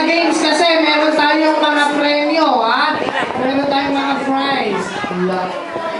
games kasi meron tayong mga premyo, ha? Meron tayong mga prize.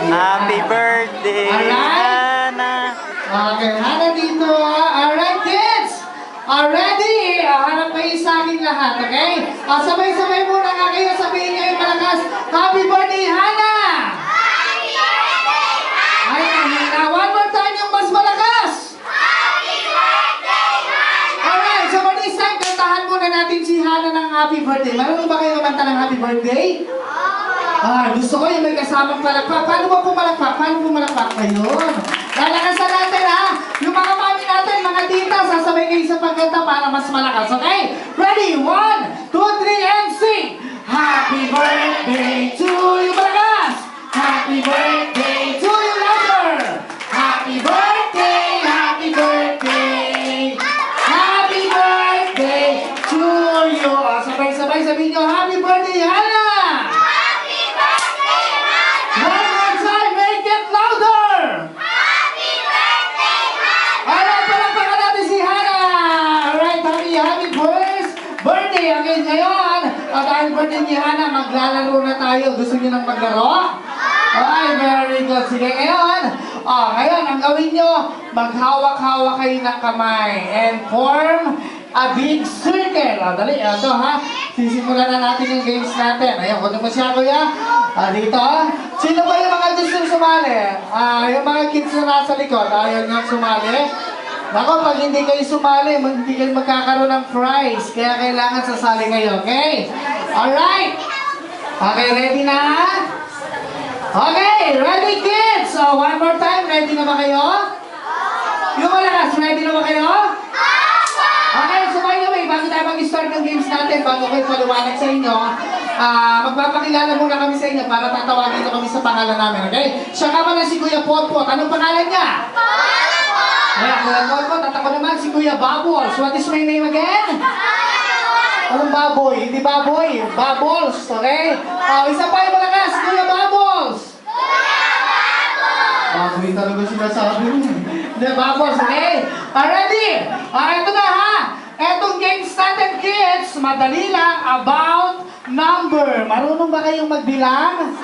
Happy birthday, Hana! Okay, Hana dito, ha? Alright, kids! Ready? Harap kayo sa akin lahat, okay? Sabay-sabay muna nga kayo, sabihin nyo yung malakas. Happy birthday, Hana! Happy birthday, Hana! Ay, Hana. One more time yung mas malakas. Happy birthday, Hana! Alright, so for this time, kantahan muna natin si Hana ng happy birthday. Marunong ba kayo kumanta ng happy birthday? Gusto ko yung may kasamang palakpak. Paano ba pumalakpak? Paano pumalakpak? Ayun. Lalakasan natin, ha? Yung mga mami natin, mga tita, sasabay kayo sa pagkanta para mas malakas, okay? Ready? 1, 2, 3, and sing! Happy birthday to you, malakas! Happy birthday to you, louder! Happy birthday, happy birthday! Happy birthday to you! Sabay-sabay sabihin nyo, happy birthday, Hana! Happy birthday, Hana! One more time, make it louder! Happy birthday, Hana! Alright, palakpakan natin si Hana! Alright, happy birthday! Okay, ngayon, dahil birthday ni Hana, maglalaro na tayo. Gusto niyo nang maglaro? Okay, very good. Sige, ngayon, ngayon, ang gawin nyo, maghawak-hawak kayo ng kamay and form a big circle. Dali, ito ha. Sisimulan na natin yung games natin. Ayun, kunin mo siya, kuya. Dito. Sino ba yung mga gusto sumali? Yung mga kids na nasa likod, ayaw nyo sumali? Nako, pag hindi kayo sumali, hindi kayo magkakaroon ng prize. Kaya kailangan sasali kayo, okay? Alright! Okay, ready na? Okay, ready kids? So, one more time, ready na ba kayo? Yung malakas, ready na ba kayo? Okay, so by the way, bago tayo mag-start ng games natin, bago kayo paliwanag sa inyo, magpapakilala muna kami sa inyo para tatawagin nyo kami sa pangalan namin, okay? Siya ka pala si Kuya Potpot. Anong pangalan niya? Ayan, Kuya Potpot. At ako naman si Kuya Bubbles. What is my name again? Anong baboy? Hindi baboy. Bubbles, okay? Isa pa yung malakas, Kuya Bubbles. Baboy talaga sinasabi mo. Hindi, Bubbles, okay? Ready? Ito na ha. Etong games natin, kids, madali lang about number. Marunong ba kayong magbilang?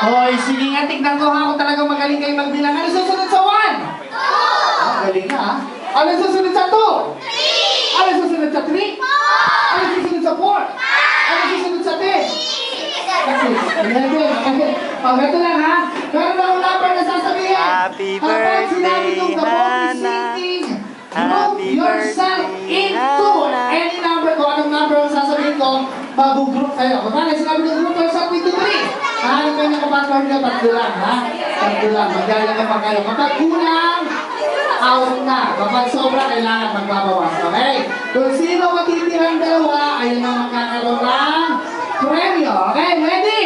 Hoy, sige nga, tignan ko ha kung talagang magaling kayong magbilang. Ano susunod sa 1? Galing na ha. Ano susunod sa 2? 3! Ano susunod sa 3? Ano susunod sa 4? Ano susunod sa 10? Ito lang ha. Meron ako number na sasabihin. Happy Kapag sinabi kong the ball is Hana. sinking, group Happy yourself birthday, into Hana. any number ko. Anong number ang sasabihin ko, mag-group kayo. Kapag sinabi kong group yourself into 3, hahanap kayo ng kapatid nyo, tatlo lang ha. Tatlo lang, maglalagay pa kayo. Kapag kulang, out na. Kapag sobra, kailangan magbabawas. Okay? Kung sino matitirang dalawa, ayun ang magkakaroon ng premyo. Okay, ready?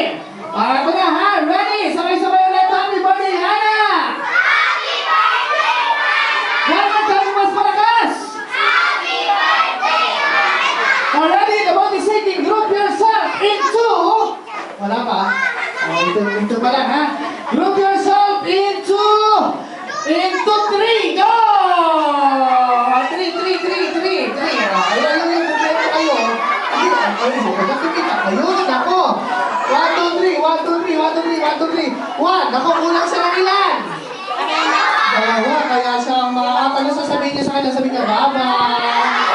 Ito na ha, ready? Sabay-sabay ulit. Happy birthday, Hana! Happy birthday, Hana! One more time, mas malakas! Happy birthday, Hana! Already, the ball is sinking. Group yourself into... Wala pa? Ito pa lang ha. Group yourself into 3. Go! 3. Ayun yung problema kayo. Ayun, ako. 1, 2, 3. 1. Ako, kulang sa ilan? Dalawa, kaya siya ang mga... Ano sasabihin niya sa kanya? Sabihin niya, bye-bye.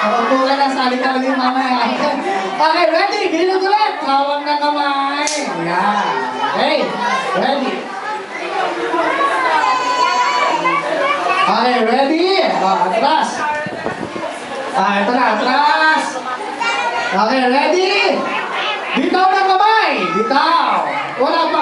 Mapupo ka na, sali ka lang yung mamaya. Okay, ready? Bilog ulit. Hawak ng kamay. Yan. Okay, ready? Okay, ready? Atras. Ito na, atras. Okay, ready? Bitaw ng kamay. Bitaw. Wala pa.